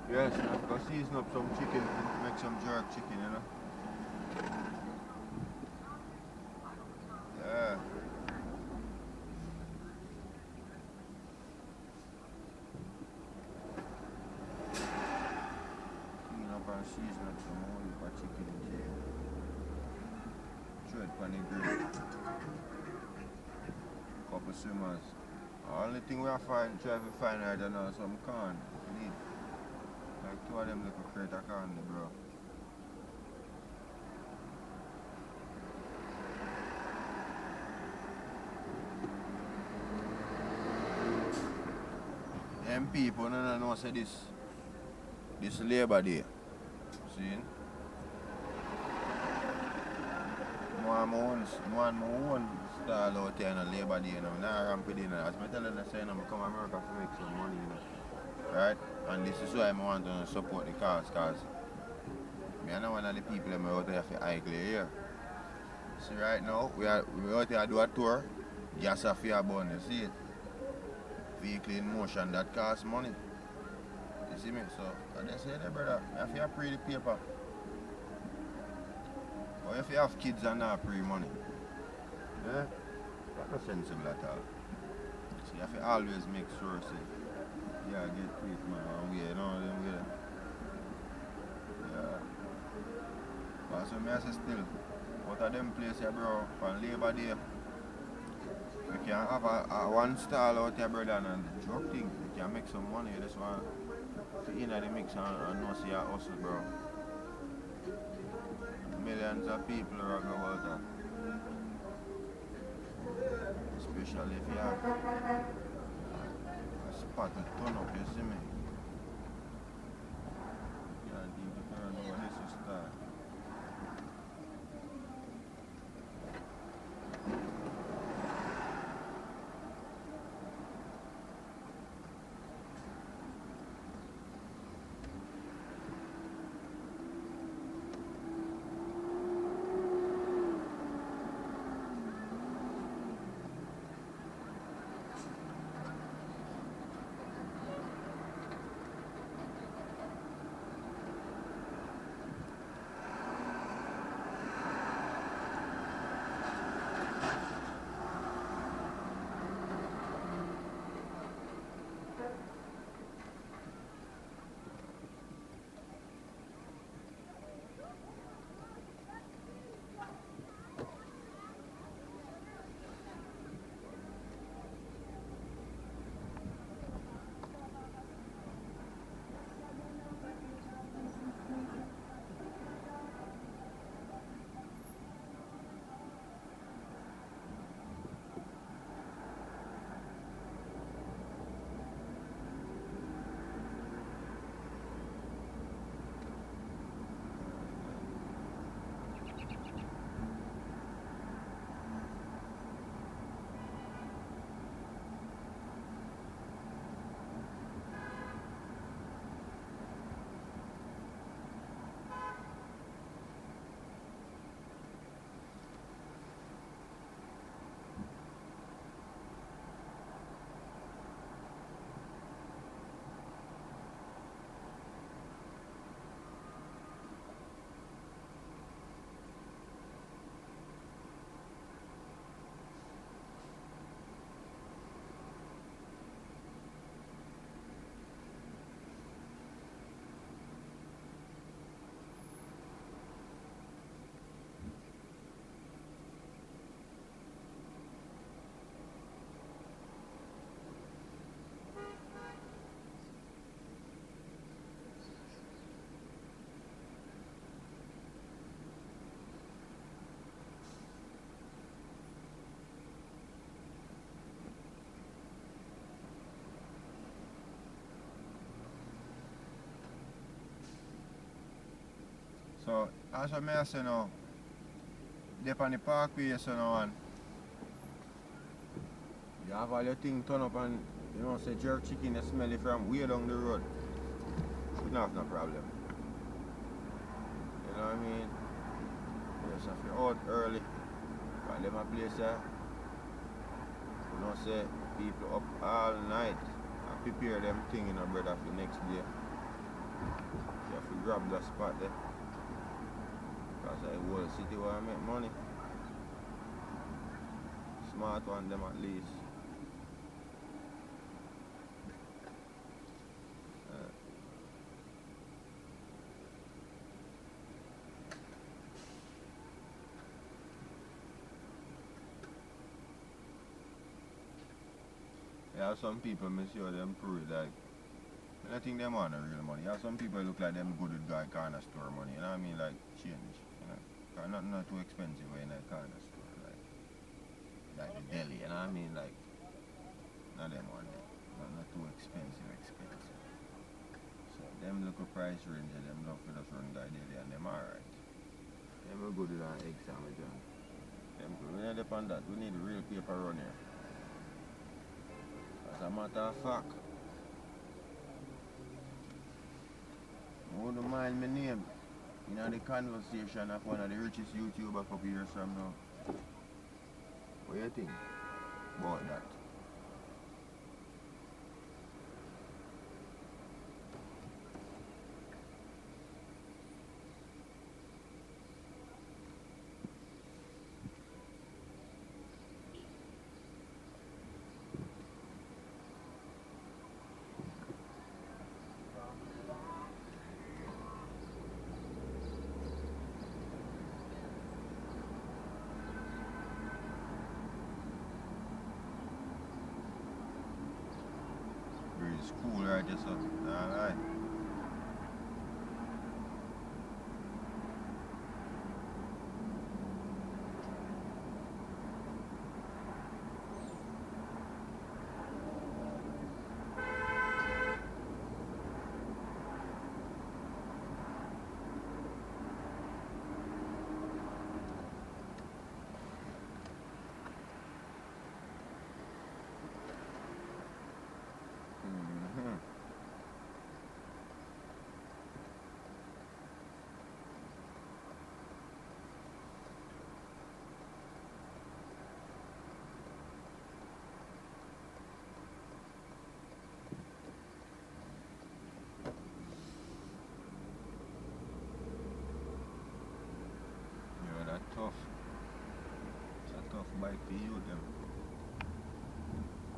Yes, I've got season up some chicken, make some jerk chicken, you know. Yeah. Clean up and season up some whole heap of chicken in there. Throw it on the grill. Couple swimmers. Only thing we are try to find right now some corn. Need like two of them little crate of corn, bro. Them people no know say this Labor Day. See? Want my own style out here in a Labor Day, you know. Now ramp it in. As I tell them, I say, you know, I come to America to make some money, you know. Right? And this is why I want to support the cause, because I know one of the people that out there for high here. See, right now, we out here do a tour. Gas a fear burn, you see it? Vehicle in motion, that costs money. You see me? So, I just say that, brother, I have to pay the paper. Or if you have kids and not pay money. Yeah? That's not sensible at all. So you have to always make sure, say, yeah, get paid, man, you know, them way. Yeah. But so I say still, out of them places, bro, on Labor Day, you can have a one stall out here, brother, and the drug thing, you can make some money. You just want to in the mix and know see your hustle, bro. Millions of people are going out there. Especially if you have a spot to turn up, you see me? You can't even turn over this is start. So, as I say now, dep on the parkway, so now, and you have all your things turn up and, you know, say jerk chicken, you smell it from way down the road. Shouldn't have no problem. You know what I mean? You just have to out early, while them a place there, you know, say people up all night and prepare them thing, you know, brother, for the next day. You have to grab that spot there. Because the whole city where I make money. Smart one them at least. Yeah, some people miss you them prove like I think them want the real money. Yeah, some people look like them good with guy corner store money, you know what I mean? Like change, you know. Cause not too expensive in a corner store, like the deli, you know what I mean? Like not them one there. Not too expensive. So them look a price range and them love for just run guy deli and them alright. Them are good with an egg sandwich and them good. We need upon that. We need real paper run here. As a matter of fact, I wouldn't mind my name in the conversation of one of the richest YouTubers a couple years from now. What do you think about that? It's cool right there, so alright. Tough. It's a tough bike for you, them.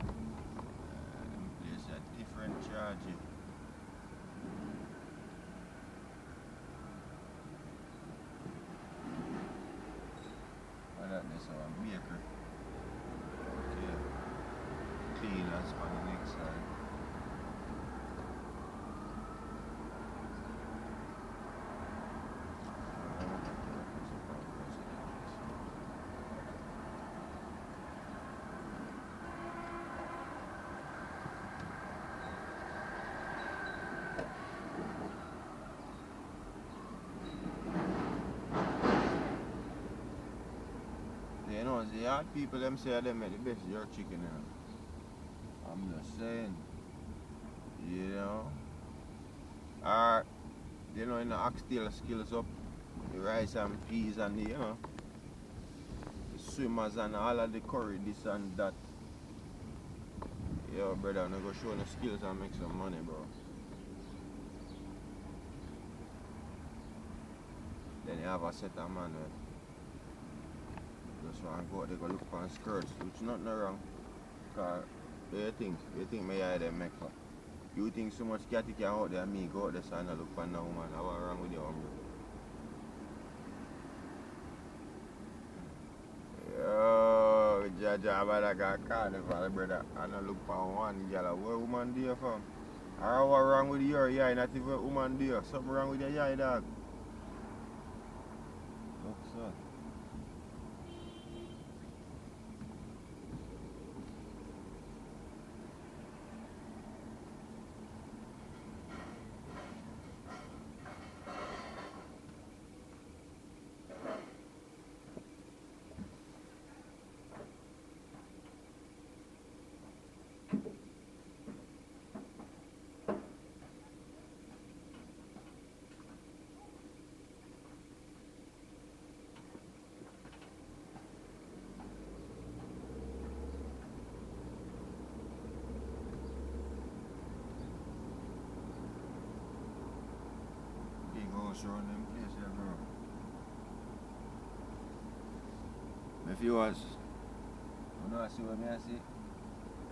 Them place a different charge. What that is our bakery. Okay. Clean as on the next side. You know, the hard people them say they make the best jerk chicken, you know. I'm just saying, you know. Or, you know, in the oxtail skills up, the rice and peas and the, you know, the swimmers and all of the curry, this and that. Yo, brother, I'm gonna go show the skills and make some money, bro. Then you have a set of man just want to go out there go look for skirts, which nothing wrong. Cause what do you think my eye them make for? You think so much catty can out there and me go out there so I look for no woman. What's wrong with your umbrella? Yo, Jaja, but I got carnival, brother. I don't look for one girl. What woman do you from? Or what wrong with your eye? Not even a woman do you. Something wrong with your eye, dog. Look, sir. Just around them place there, bro. If you was, you know, see what I see?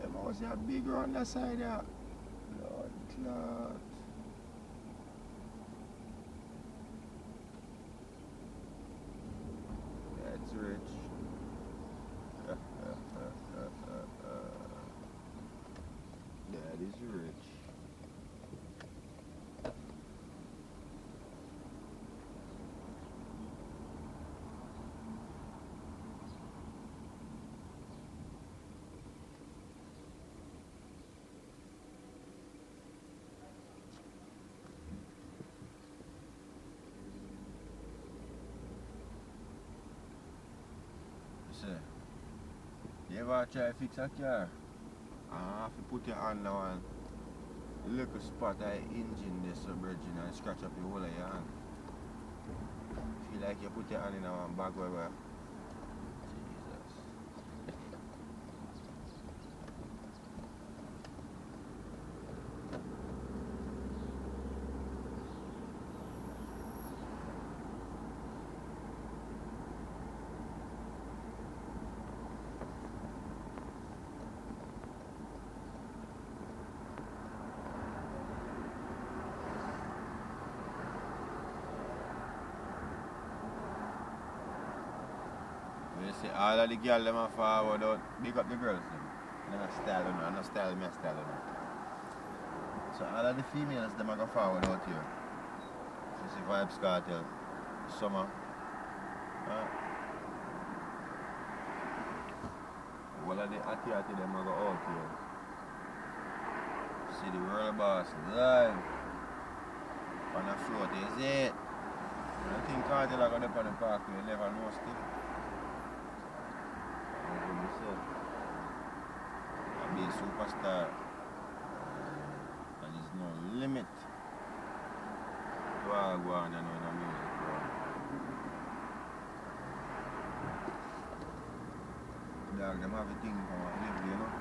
Them house are big around that side there. Blood clot. That's rich. That is rich. You ever try to fix a car? If you put your hand now and little spot of the engine this bridging and scratch up the whole of your hand. Feel like you put your hand in a bag where Jesus. You see all of the girls them are forward out, big up the girls them. And I style them, and I style me, I style them. So all of the females them are go forward out here. You see Vibes Cartel, Summer. All of the atty them are go out here. See the world boss live. On the float, is it? I think Cartel are going up on the parkway, you never know still. I'll be a superstar, and there's no limit to all go on and on the music, bro. Dog, them have a thing for what live, you know?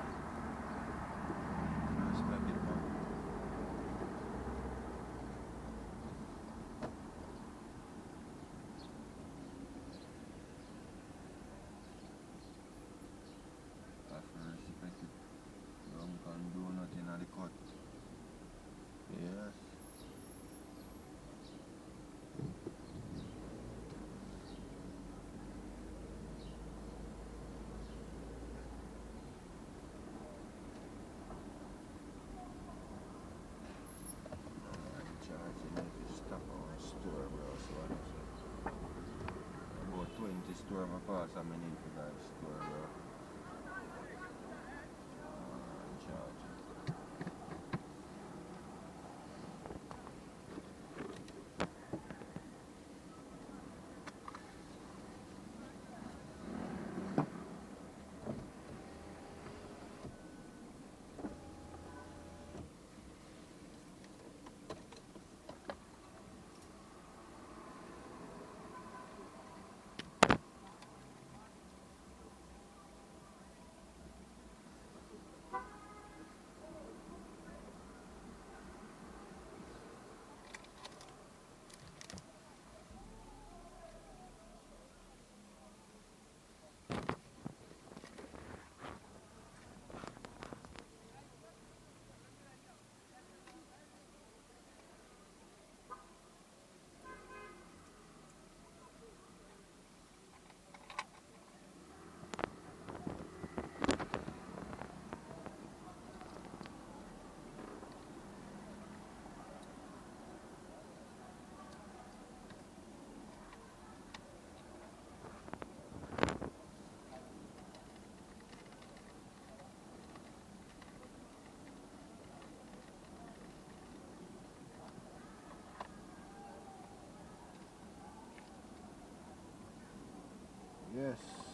Respect it, man. Yes. Stop our store, bro. So about 20 store my pass I need for that store, bro. Yes.